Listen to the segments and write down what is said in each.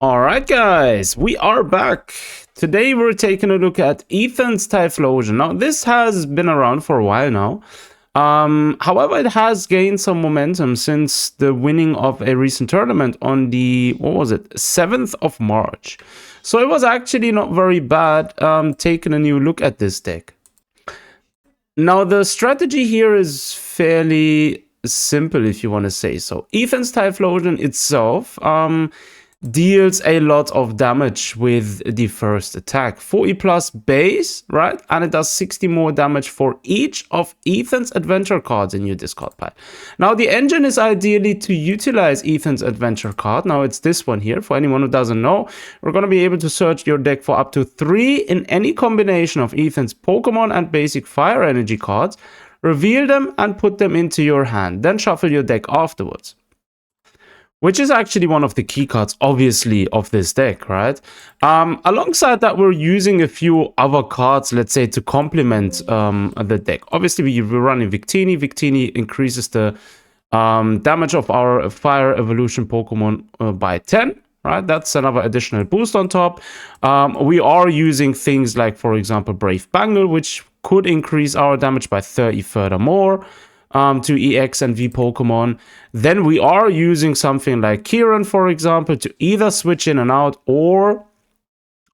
Alright guys, we are back. Today we're taking a look at Ethan's Typhlosion. Now this has been around for a while now. However, it has gained some momentum since the winning of a recent tournament on the, 7th of March. So it was actually not very bad taking a new look at this deck. Now the strategy here is fairly simple, if you want to say so. Ethan's Typhlosion itself deals a lot of damage with the first attack. 40 plus base, right? And it does 60 more damage for each of Ethan's adventure cards in your discard pile. Now the engine is ideally to utilize Ethan's adventure card. Now it's this one here. For anyone who doesn't know, we're going to be able to search your deck for up to 3 in any combination of Ethan's Pokemon and basic fire energy cards. Reveal them and put them into your hand. Then shuffle your deck afterwards. Which is actually one of the key cards, obviously, of this deck, right? Alongside that, we're using a few other cards, let's say, to complement the deck. Obviously, we're running Victini. Victini increases the damage of our Fire Evolution Pokemon by 10, right? That's another additional boost on top. We are using things like, for example, Brave Bangle, which could increase our damage by 30 furthermore. To EX and V Pokemon. Then we are using something like Kieran, for example, to either switch in and out or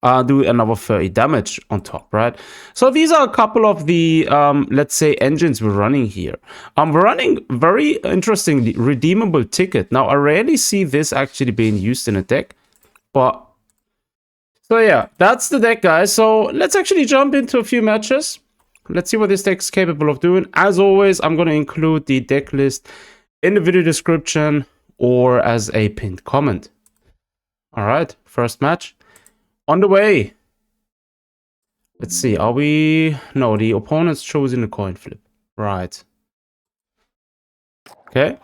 do another 30 damage on top, right? So these are a couple of the, let's say, engines we're running here. We're running very interestingly redeemable ticket. Now, I rarely see this actually being used in a deck, but so yeah, that's the deck, guys. So let's actually jump into a few matches. Let's see what this deck is capable of doing. As always, I'm going to include the deck list in the video description or as a pinned comment. All right, first match on the way. Let's see, are we... No, the opponent's choosing a coin flip. Right. Okay.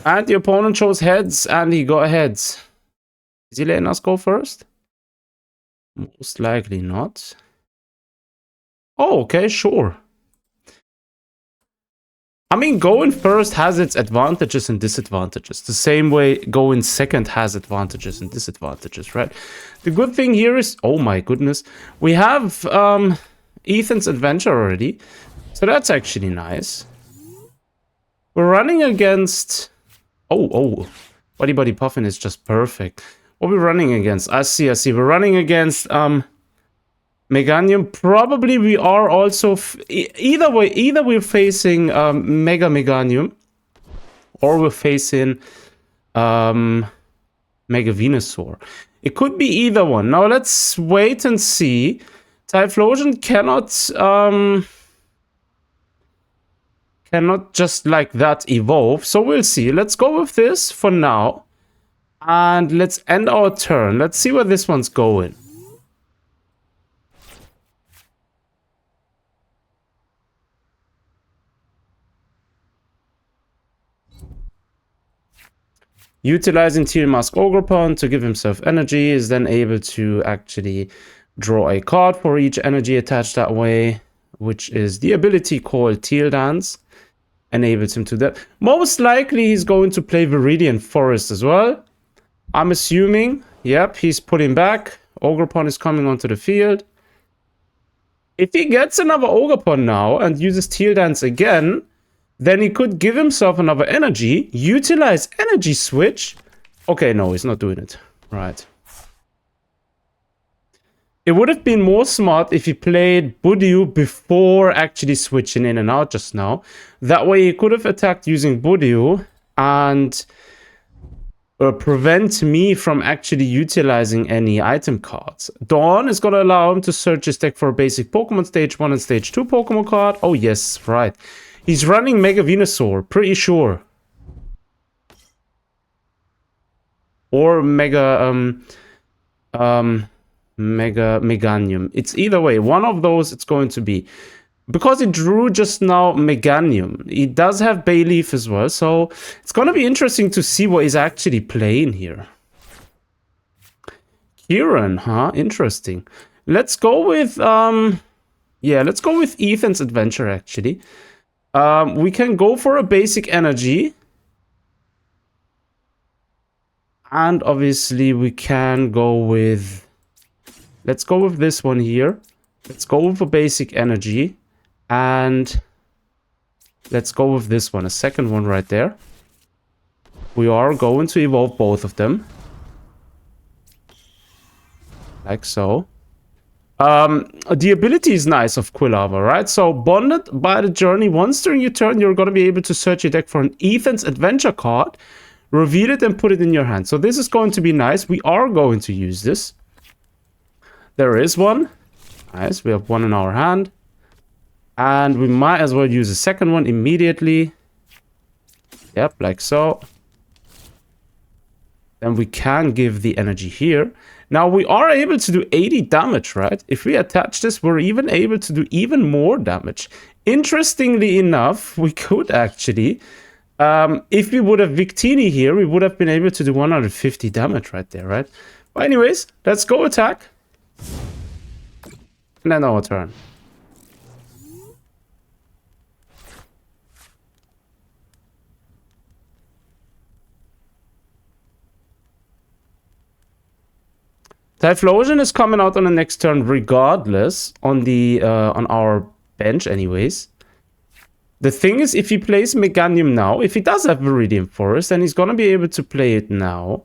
And the opponent chose heads and he got heads. Is he letting us go first? Most likely not. Oh, okay, sure. I mean, going first has its advantages and disadvantages. The same way going second has advantages and disadvantages, right? The good thing here is, oh my goodness, we have Ethan's adventure already. So that's actually nice. We're running against... Oh, Buddy Buddy Puffin is just perfect. What are we running against? I see. We're running against... Meganium. Probably we are also either way, either we're facing Mega Meganium or we're facing Mega Venusaur. It could be either one. Now let's wait and see. Typhlosion cannot just like that evolve, so we'll see. Let's go with this for now and let's end our turn. Let's see where this one's going. Utilizing Teal Mask Ogerpon to give himself energy, is then able to actually draw a card for each energy attached that way, which is the ability called Teal Dance. Enables him to that. Most likely he's going to play Viridian Forest as well. I'm assuming. Yep, he's putting back. Ogerpon is coming onto the field. If he gets another Ogerpon now and uses Teal Dance again, then he could give himself another energy, utilize energy switch. Okay, no, he's not doing it. Right. It would have been more smart if he played Budew before actually switching in and out just now. That way he could have attacked using Budew and prevent me from actually utilizing any item cards. Dawn is going to allow him to search his deck for a basic Pokemon Stage 1 and Stage 2 Pokemon card. Oh yes, right. He's running Mega Venusaur, pretty sure. Or Mega Meganium. It's either way. One of those it's going to be. Because it drew just now Meganium. He does have Bayleaf as well, so it's going to be interesting to see what he's actually playing here. Kieran, huh? Interesting. Let's go with yeah, let's go with Ethan's adventure actually. We can go for a basic energy. And obviously we can go with... Let's go with this one here. Let's go with a basic energy. And let's go with this one. A second one right there. We are going to evolve both of them. Like so. The ability is nice of Quilava, right? So, bonded by the journey. Once during your turn, you're going to be able to search your deck for an Ethan's Adventure card. Reveal it and put it in your hand. So, this is going to be nice. We are going to use this. There is one. Nice. We have one in our hand. And we might as well use a second one immediately. Yep, like so. Then we can give the energy here. Now, we are able to do 80 damage, right? If we attach this, we're even able to do even more damage. Interestingly enough, we could actually... if we would have Victini here, we would have been able to do 150 damage right there, right? But anyways, let's go attack. And then our turn. Typhlosion is coming out on the next turn regardless on the on our bench anyways. The thing is, if he plays Meganium now, if he does have Viridian Forest, then he's gonna be able to play it now.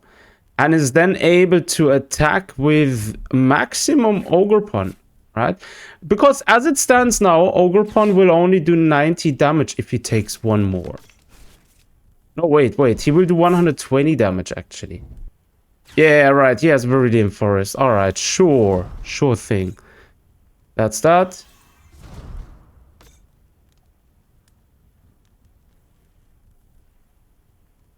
And is then able to attack with maximum Ogerpon, right? Because as it stands now, Ogerpon will only do 90 damage if he takes one more. No, wait. He will do 120 damage actually. Yeah, right. He has Viridian Forest. Alright, sure. Sure thing. That's that.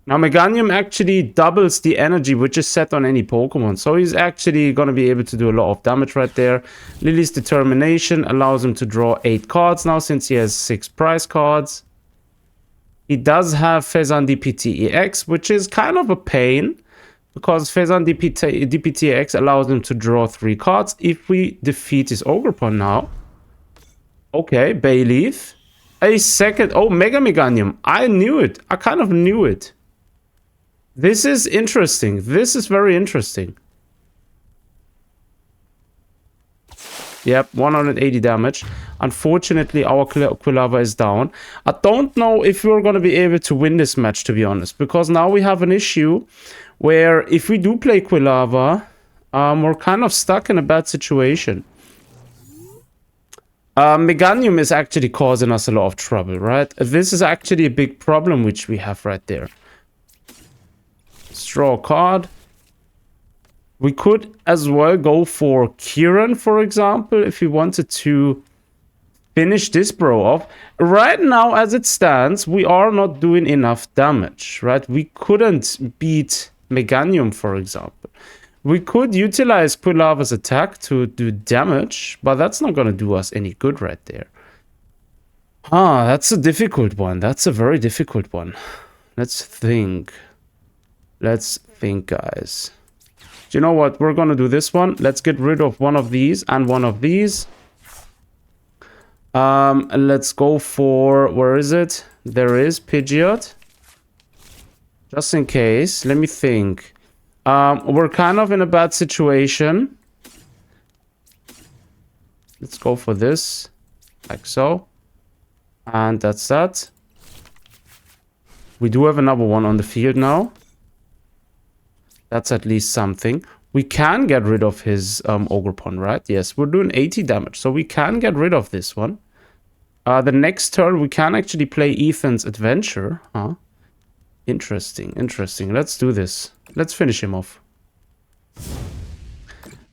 Now, Meganium actually doubles the energy which is set on any Pokemon. So he's actually going to be able to do a lot of damage right there. Lily's Determination allows him to draw 8 cards now since he has 6 prize cards. He does have Fezan DPTEX, which is kind of a pain. Because Fezan DPTX allows him to draw 3 cards if we defeat his Ogerpon now. Okay, Bayleaf. A second... Oh, Mega Meganium. I knew it. I kind of knew it. This is interesting. This is very interesting. Yep, 180 damage. Unfortunately, our Quilava is down. I don't know if we're going to be able to win this match, to be honest. Because now we have an issue where if we do play Quilava, we're kind of stuck in a bad situation. Meganium is actually causing us a lot of trouble, right? This is actually a big problem which we have right there. Let's draw a card. We could as well go for Kieran, for example, if we wanted to finish this bro off. Right now, as it stands, we are not doing enough damage, right? We couldn't beat Meganium, for example. We could utilize Quilava's attack to do damage, but that's not going to do us any good right there. That's a difficult one. That's a very difficult one. Let's think. Let's think, guys. Do you know what? We're going to do this one. Let's get rid of one of these and one of these. And let's go for... Where is it? There is Pidgeot. Just in case. Let me think. We're kind of in a bad situation. Let's go for this. Like so. And that's that. We do have another one on the field now. That's at least something. We can get rid of his Ogerpon, right? Yes, we're doing 80 damage. So we can get rid of this one. The next turn, we can actually play Ethan's Adventure. Huh? Interesting, interesting. Let's do this. Let's finish him off.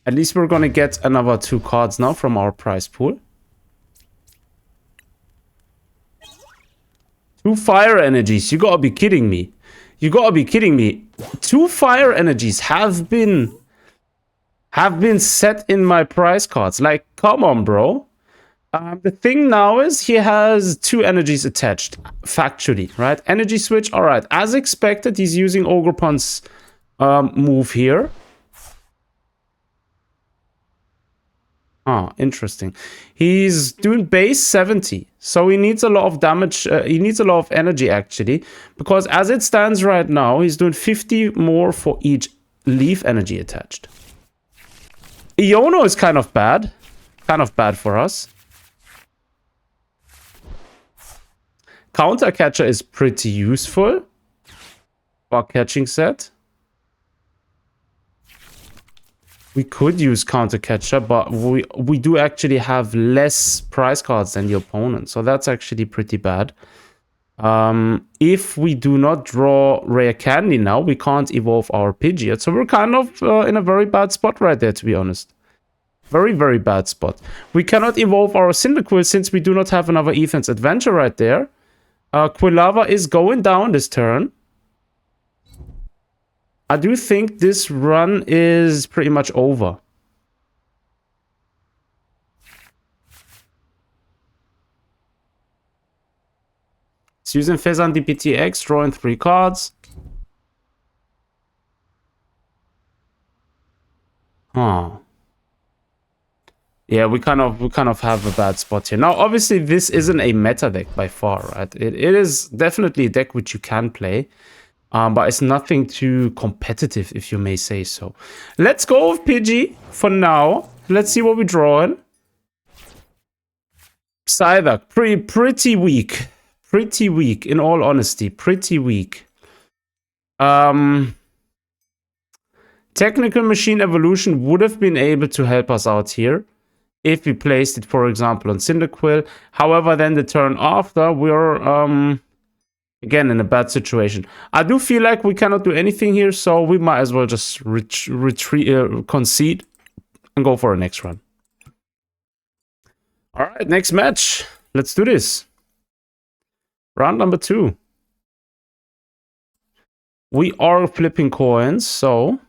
At least we're going to get another 2 cards now from our prize pool. 2 fire energies. You gotta be kidding me. You gotta be kidding me. 2 fire energies have been set in my prize cards. Like, come on, bro. The thing now is he has 2 energies attached, factually, right? Energy switch, all right. As expected, he's using Ogerpon's move here. Interesting. He's doing base 70. So he needs a lot of damage. He needs a lot of energy, actually. Because as it stands right now, he's doing 50 more for each leaf energy attached. Iono is kind of bad. Kind of bad for us. Counter Catcher is pretty useful. Bug catching set. We could use Counter Catcher, but we do actually have less prize cards than the opponent. So that's actually pretty bad. If we do not draw Rare Candy now, we can't evolve our Pidgeot. So we're kind of in a very bad spot right there, to be honest. Very, very bad spot. We cannot evolve our Cyndaquil since we do not have another Ethan's Adventure right there. Quilava is going down this turn. I do think this run is pretty much over. It's using Fezan DPTX, drawing 3 cards. Huh. Yeah, we kind of have a bad spot here. Now, obviously, this isn't a meta deck by far, right? It is definitely a deck which you can play. But it's nothing too competitive, if you may say so. Let's go with Pidgey for now. Let's see what we're drawing. Psyduck, pretty weak. Pretty weak, in all honesty. Pretty weak. Technical Machine Evolution would have been able to help us out here if we placed it, for example, on Cyndaquil. However, then the turn after, we're... again, in a bad situation. I do feel like we cannot do anything here, so we might as well just concede and go for a next run. All right, next match. Let's do this. Round number 2. We are flipping coins, so...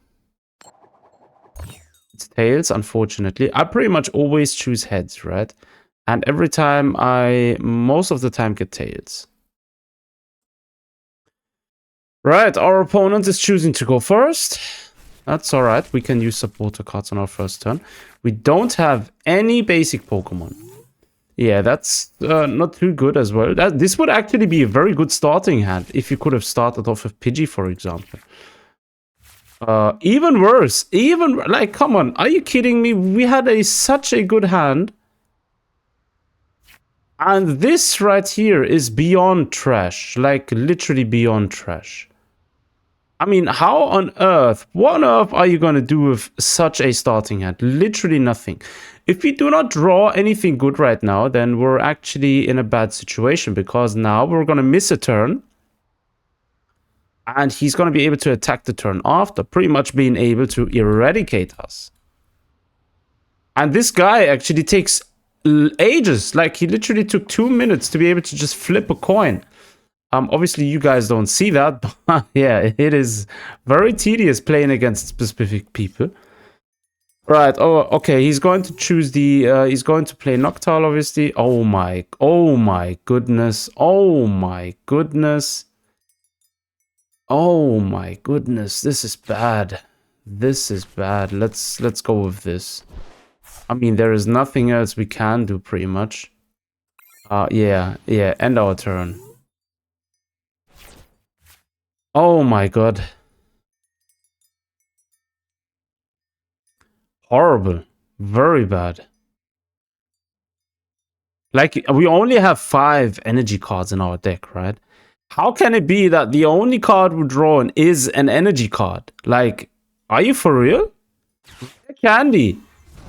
it's tails, unfortunately. I pretty much always choose heads, right? And every time most of the time, get tails. Right, our opponent is choosing to go first. That's alright, we can use supporter cards on our first turn. We don't have any basic Pokemon. Yeah, that's not too good as well. This would actually be a very good starting hand if you could have started off with Pidgey, for example. Even worse, like, come on, are you kidding me? We had such a good hand. And this right here is beyond trash, like literally beyond trash. I mean, how on earth, what on earth are you going to do with such a starting hand? Literally nothing. If we do not draw anything good right now, then we're actually in a bad situation, because now we're going to miss a turn. And he's going to be able to attack the turn after, pretty much being able to eradicate us. And this guy actually takes ages. Like, he literally took 2 minutes to be able to just flip a coin. Obviously, you guys don't see that, but yeah, it is very tedious playing against specific people. Right, oh, okay, he's going to choose the, he's going to play Noctowl, obviously. Oh my goodness, oh my goodness. Oh my goodness, this is bad. This is bad. Let's go with this. I mean, there is nothing else we can do, pretty much. Yeah, end our turn. Oh my god. Horrible. Very bad. Like, we only have 5 energy cards in our deck, right? How can it be that the only card we're drawing is an energy card? Like, are you for real? Candy.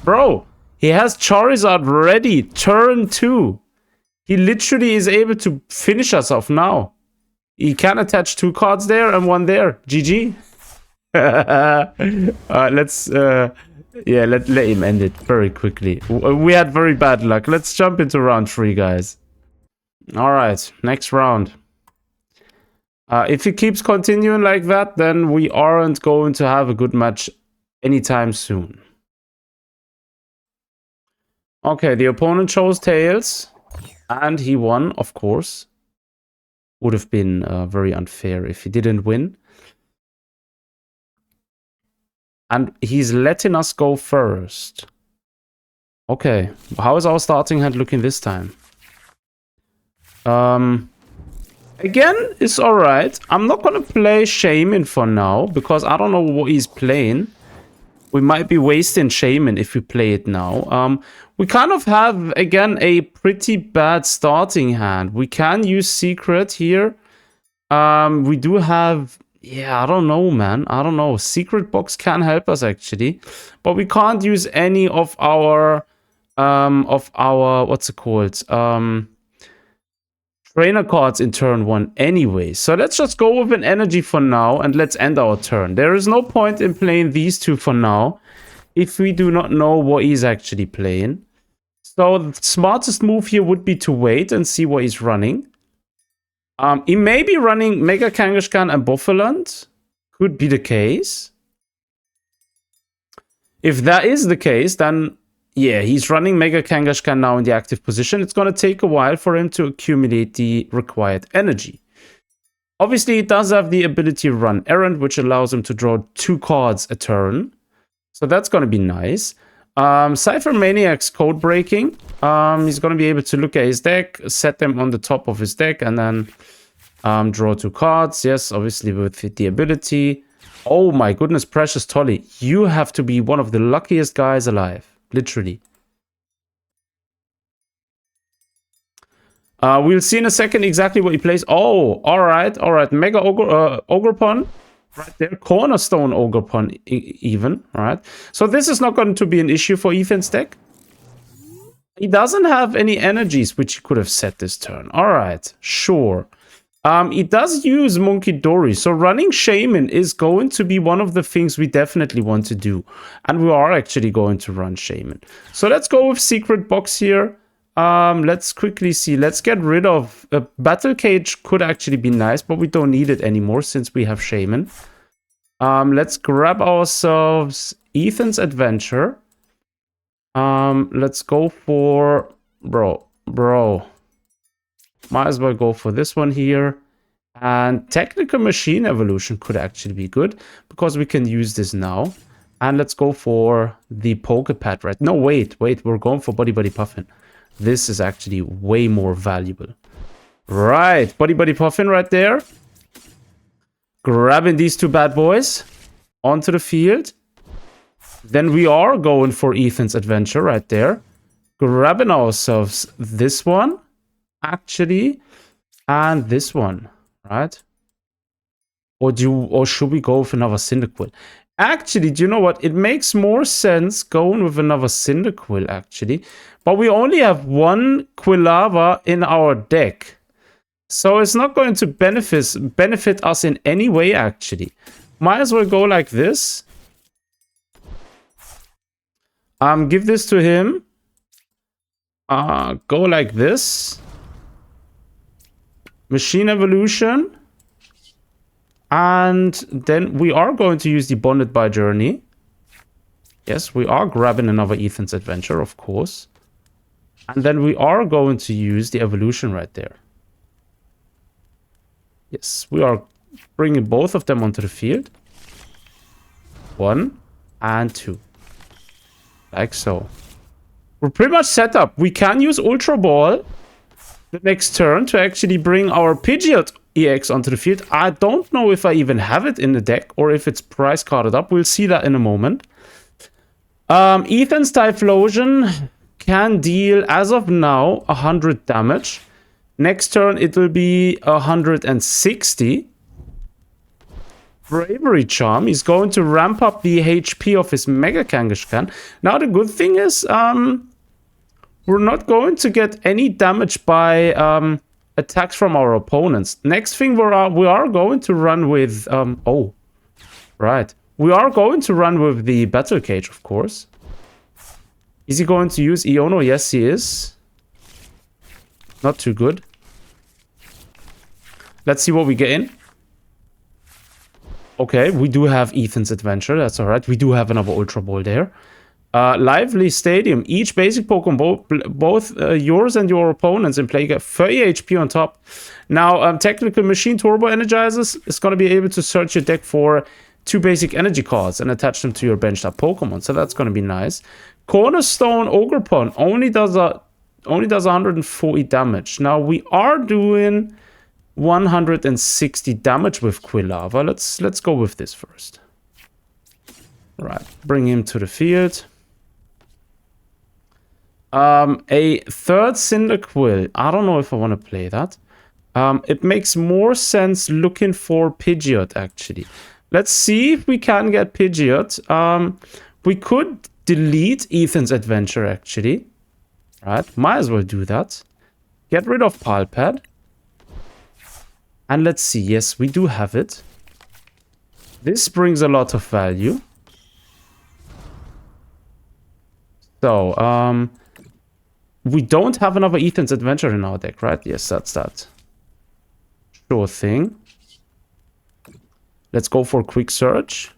Bro, he has Charizard ready. Turn 2. He literally is able to finish us off now. He can attach 2 cards there and 1 there. GG. Let's let him end it very quickly. We had very bad luck. Let's jump into round 3, guys. All right, next round. If he keeps continuing like that, then we aren't going to have a good match anytime soon. Okay, the opponent chose tails, and he won, of course. Would have been very unfair if he didn't win. And he's letting us go first. Okay, how is our starting hand looking this time? Again, it's alright. I'm not gonna play Shaman for now, because I don't know what he's playing. We might be wasting Shaman if we play it now. We kind of have, again, a pretty bad starting hand. We can use Secret here. We do have... Yeah, I don't know, man. I don't know. Secret Box can help us, actually. But we can't use any of our... what's it called? Trainer cards in turn 1 anyway. So let's just go with an energy for now and let's end our turn. There is no point in playing these two for now if we do not know what he's actually playing. So the smartest move here would be to wait and see what he's running. He may be running Mega Kangaskhan and Buffalant. Could be the case. If that is the case, then... yeah, he's running Mega Kangaskhan now in the active position. It's going to take a while for him to accumulate the required energy. Obviously, he does have the ability to run Errand, which allows him to draw 2 cards a turn. So that's going to be nice. Cypher Maniac's code breaking. He's going to be able to look at his deck, set them on the top of his deck, and then draw 2 cards. Yes, obviously with the ability. Oh my goodness, Precious Tolly. You have to be one of the luckiest guys alive. Literally. We'll see in a second exactly what he plays. Oh, alright, alright. Mega Ogerpon. Right there. Cornerstone Ogerpon even. Right. So this is not going to be an issue for Ethan's deck. He doesn't have any energies which he could have set this turn. Alright, sure. He does use Monkey Dory, so running Shaman is going to be one of the things we definitely want to do. And we are actually going to run Shaman. So let's go with Secret Box here. Let's quickly see. Let's get rid of... Battle Cage could actually be nice, but we don't need it anymore since we have Shaman. Let's grab ourselves Ethan's Adventure. Let's go for... Bro. Might as well go for this one here. And Technical Machine Evolution could actually be good, because we can use this now. And let's go for the Pokepad, right? No, wait. We're going for Buddy Puffin. This is actually way more valuable. Right. Buddy Puffin right there. Grabbing these 2 bad boys onto the field. Then we are going for Ethan's Adventure right there. Grabbing ourselves this one. Actually, and this one, right? Or should we go with another Cyndaquil? Actually, do you know what? It makes more sense going with another Cyndaquil, actually. But we only have 1 Quilava in our deck. So it's not going to benefit us in any way, actually. Might as well go like this. Give this to him. Go like this. Machine Evolution. And then we are going to use the Bonded by Journey. Yes, we are grabbing another Ethan's Adventure, of course. And then we are going to use the Evolution right there. Yes, we are bringing both of them onto the field. 1 and 2. Like so. We're pretty much set up. We can use Ultra Ball the next turn to actually bring our Pidgeot EX onto the field. I don't know if I even have it in the deck or if it's price carded up. We'll see that in a moment. Ethan's Typhlosion can deal, as of now, 100 damage. Next turn, it will be 160. Bravery Charm. He's going to ramp up the HP of his Mega Kangaskhan. Now, the good thing is, we're not going to get any damage by attacks from our opponents. Next thing, we are going to run with... oh, right. We are going to run with the Battle Cage, of course. Is he going to use Iono? Yes, he is. Not too good. Let's see what we get in. Okay, we do have Ethan's Adventure. That's alright. We do have another Ultra Ball there. Lively Stadium. Each basic Pokemon, both yours and your opponents in play, get 30 HP on top. Now, Technical Machine Turbo Energizers is going to be able to search your deck for 2 basic energy cards and attach them to your benched up Pokemon. So that's going to be nice. Cornerstone Ogerpon only does a only does 140 damage. Now we are doing 160 damage with Quilava. Let's go with this first. Right, bring him to the field. A third Cyndaquil. I don't know if I want to play that. It makes more sense looking for Pidgeot, actually. Let's see if we can get Pidgeot. We could delete Ethan's adventure, actually. Right, might as well do that. Get rid of Palpad. And let's see. Yes, we do have it. This brings a lot of value. So, we don't have another Ethan's adventure in our deck, right? Yes, that's that. Sure thing. Let's go for a quick search.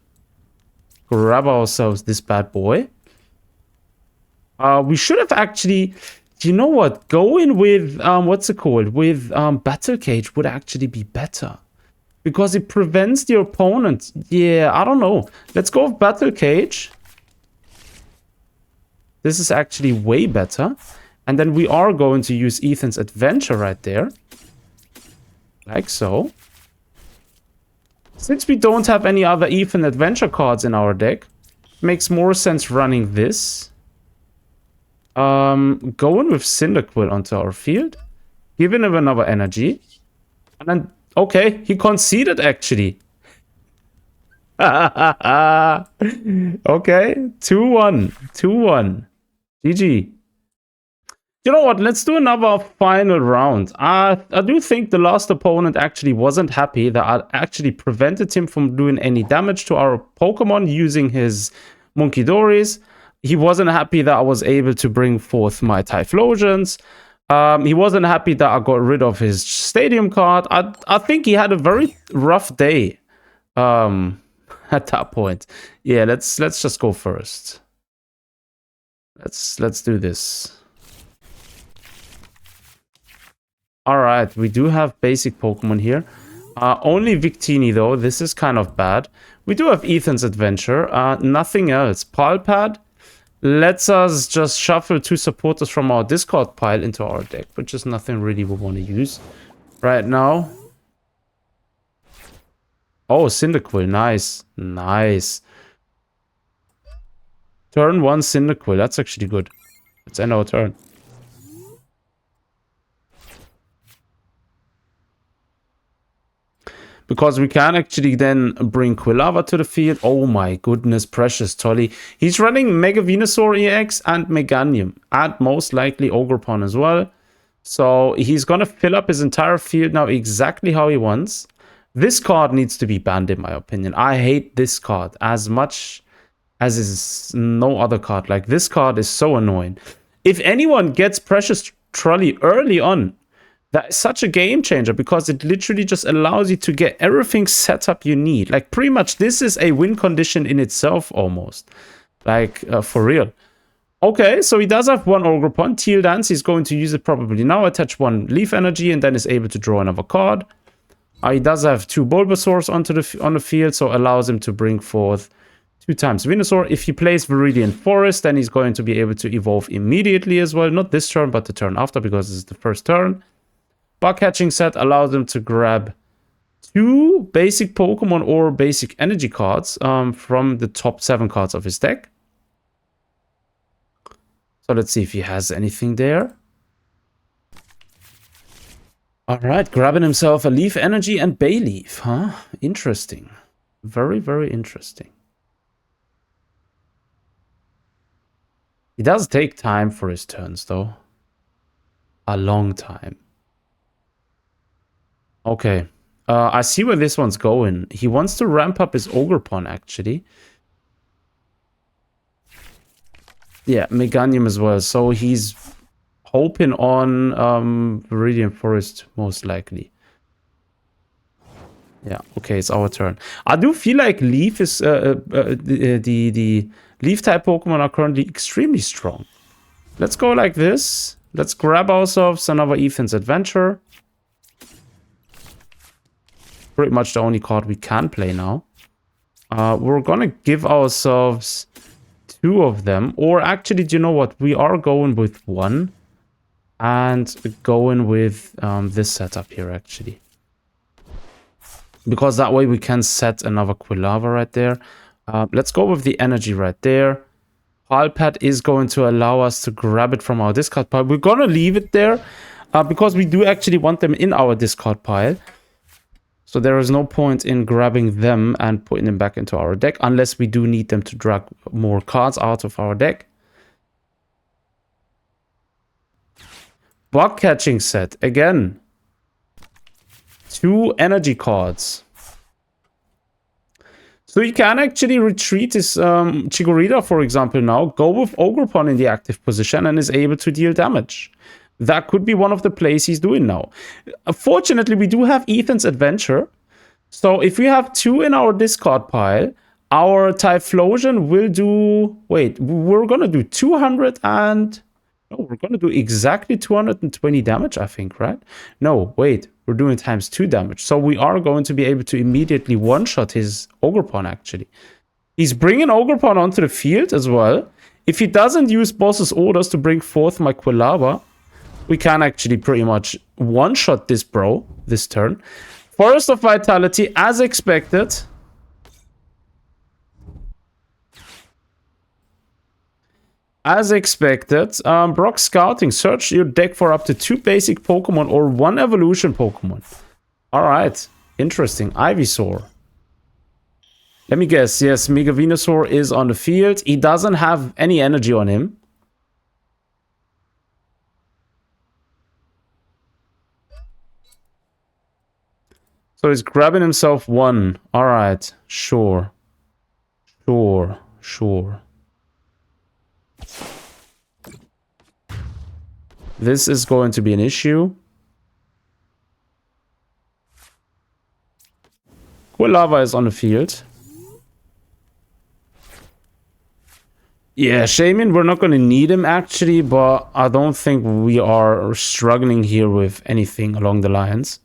Grab ourselves this bad boy. We should have actually... You know what? Going with, what's it called? With Battle Cage would actually be better. Because it prevents the opponent. Yeah, I don't know. Let's go with Battle Cage. This is actually way better. And then we are going to use Ethan's adventure right there. Like so. Since we don't have any other Ethan adventure cards in our deck, it makes more sense running this. Going with Cyndaquil onto our field. Giving him another energy. And then, okay, he conceded actually. Okay, 2-1. 2-1. GG. You know what? Let's do another final round. I do think the last opponent actually wasn't happy that I actually prevented him from doing any damage to our Pokemon using his Monkeydoris. He wasn't happy that I was able to bring forth my Typhlosions. He wasn't happy that I got rid of his stadium card. I think he had a very rough day at that point. Yeah, let's just go first. Let's do this. All right, we do have basic Pokemon here. Only Victini though. This is kind of bad. We do have Ethan's adventure. Nothing else. Palpad lets us just shuffle 2 supporters from our discard pile into our deck, which is nothing really we want to use right now. Oh, Cyndaquil. Nice. Nice. Turn 1 Cyndaquil. That's actually good. Let's end our turn. Because we can actually then bring Quilava to the field. Oh my goodness, precious Tolly. He's running Mega Venusaur EX and Meganium. And most likely Ogerpon as well. So he's going to fill up his entire field now exactly how he wants. This card needs to be banned in my opinion. I hate this card as much as is no other card. Like this card is so annoying. If anyone gets Precious Trolley early on, that is such a game changer because it literally just allows you to get everything set up you need. Like pretty much this is a win condition in itself almost. Like for real. Okay, so he does have 1 Ogerpon. Teal Dance, he's going to use it probably now. Attach 1 Leaf Energy and then is able to draw another card. He does have 2 Bulbasaurs on the field, so allows him to bring forth 2 times Venusaur. If he plays Viridian Forest, then he's going to be able to evolve immediately as well. Not this turn, but the turn after because this is the first turn. Bug Catching Set allows him to grab 2 basic Pokemon or basic energy cards from the top 7 cards of his deck. So let's see if he has anything there. Alright, grabbing himself a Leaf Energy and Bayleaf, huh? Interesting. Very, very interesting. He does take time for his turns, though. A long time. Okay. I see where this one's going. He wants to ramp up his Ogerpon, actually. Yeah, Meganium as well. So he's hoping on Viridian Forest, most likely. Yeah, okay, it's our turn. I do feel like Leaf is... the Leaf-type Pokemon are currently extremely strong. Let's go like this. Let's grab ourselves another Ethan's Adventure. Pretty much the only card we can play now. We're gonna give ourselves 2 of them. Or actually, do you know what? We are going with 1. and going with this setup here, actually. Because that way we can set another Quilava right there. Let's go with the energy right there. Pile pad is going to allow us to grab it from our discard pile. We're going to leave it there because we do actually want them in our discard pile. So there is no point in grabbing them and putting them back into our deck unless we do need them to drag more cards out of our deck. Bug catching set again. 2 energy cards. So you can actually retreat this Chikorita, for example, now. Go with Ogerpon in the active position and is able to deal damage. That could be one of the plays he's doing now. Fortunately, we do have Ethan's Adventure. So if we have 2 in our discard pile, our Typhlosion will do... Wait, we're going to do 200 and... No, we're going to do exactly 220 damage, I think, right? No, wait. We're doing ×2 damage. So we are going to be able to immediately one-shot his Ogerpon, actually. He's bringing Ogerpon onto the field as well. If he doesn't use boss's orders to bring forth my Quilava, we can actually pretty much one-shot this bro this turn. Forest of Vitality, as expected. As expected, Brock Scouting. Search your deck for up to 2 basic Pokemon or 1 evolution Pokemon. Alright, interesting. Ivysaur. Let me guess. Yes, Mega Venusaur is on the field. He doesn't have any energy on him. So he's grabbing himself 1. Alright, sure. Sure. This is going to be an issue. Quilava is on the field. Yeah, Shaman, we're not going to need him actually, but I don't think we are struggling here with anything along the lines.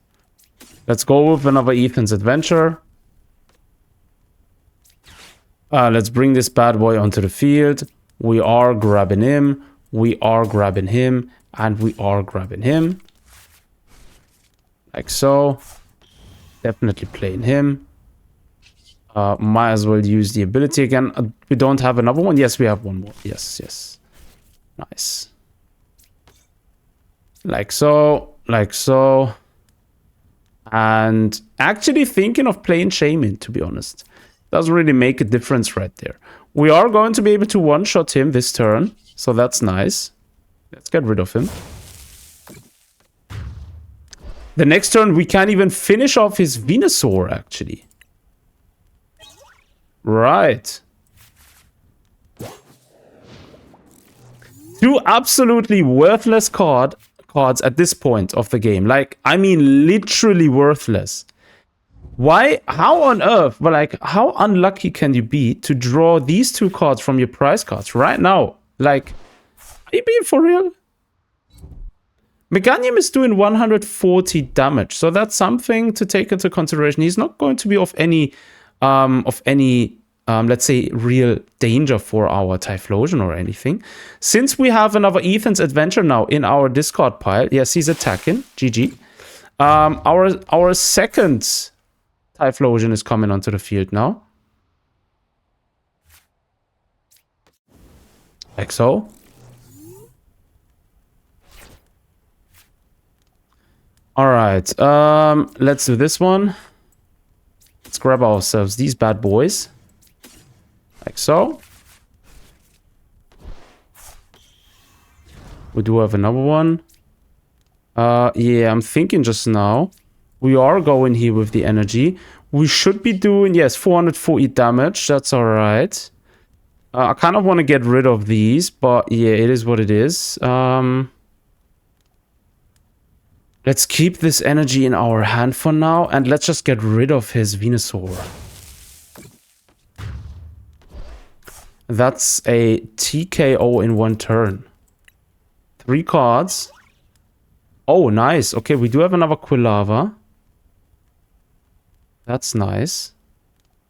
Let's go with another Ethan's Adventure. Let's bring this bad boy onto the field. We are grabbing him. We are grabbing him. And we are grabbing him. Like so. Definitely playing him. Might as well use the ability again. We don't have another one. Yes, we have one more. Yes. Nice. Like so. Like so. And actually thinking of playing Shaman, to be honest. Doesn't really make a difference right there. We are going to be able to one-shot him this turn. So that's nice. Let's get rid of him. The next turn, we can even finish off his Venusaur, actually. Right. 2 absolutely worthless cards at this point of the game. Like, I mean, literally worthless. Why? How on earth? But like, how unlucky can you be to draw these 2 cards from your prize cards right now? Like, are you being for real? Meganium is doing 140 damage, so that's something to take into consideration. He's not going to be of any, let's say, real danger for our Typhlosion or anything. Since we have another Ethan's Adventure now in our discard pile, yes, he's attacking. GG. Our second Typhlosion is coming onto the field now. Like so. Alright, let's do this one. Let's grab ourselves these bad boys. Like so. We do have another one. Yeah, I'm thinking just now. We are going here with the energy. We should be doing, yes, 440 damage. That's alright. I kind of want to get rid of these, but yeah, it is what it is. Let's keep this energy in our hand for now, and let's just get rid of his Venusaur. That's a TKO in 1 turn. 3 cards. Oh, nice. Okay, we do have another Quilava. That's nice.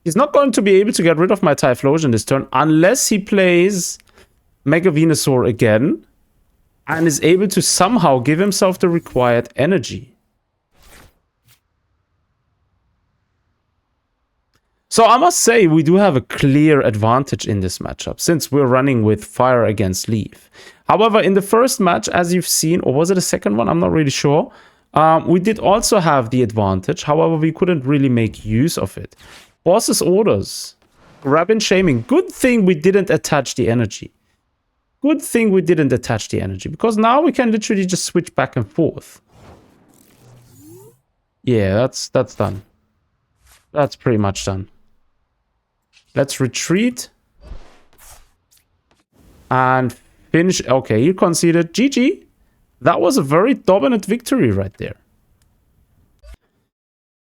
He's not going to be able to get rid of my Typhlosion this turn, unless he plays Mega Venusaur again. and is able to somehow give himself the required energy. So I must say, we do have a clear advantage in this matchup, since we're running with Fire against Leaf. However, in the first match, as you've seen, or was it a second one? I'm not really sure. We did also have the advantage. However, we couldn't really make use of it. Boss's orders. Rabin shaming. Good thing we didn't attach the energy. Good thing we didn't attach the energy, because now we can literally just switch back and forth. Yeah, that's done. That's pretty much done. Let's retreat. And finish. Okay, you conceded. GG. That was a very dominant victory right there.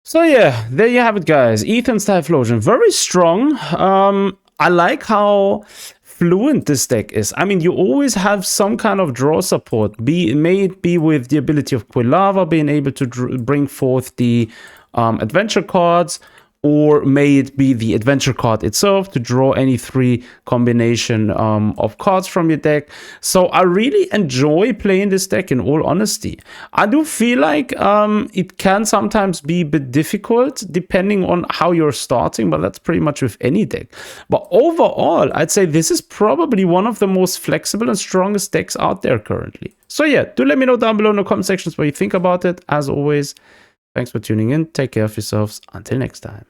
So yeah, there you have it, guys. Ethan's Typhlosion, very strong. I like how fluent this deck is. I mean, you always have some kind of draw support. May it be with the ability of Quilava being able to bring forth the adventure cards, or may it be the adventure card itself to draw any 3 combination of cards from your deck. So I really enjoy playing this deck, in all honesty. I do feel like it can sometimes be a bit difficult depending on how you're starting, but that's pretty much with any deck. But overall, I'd say this is probably one of the most flexible and strongest decks out there currently. So yeah, do let me know down below in the comment sections what you think about it. As always, thanks for tuning in. Take care of yourselves. Until next time.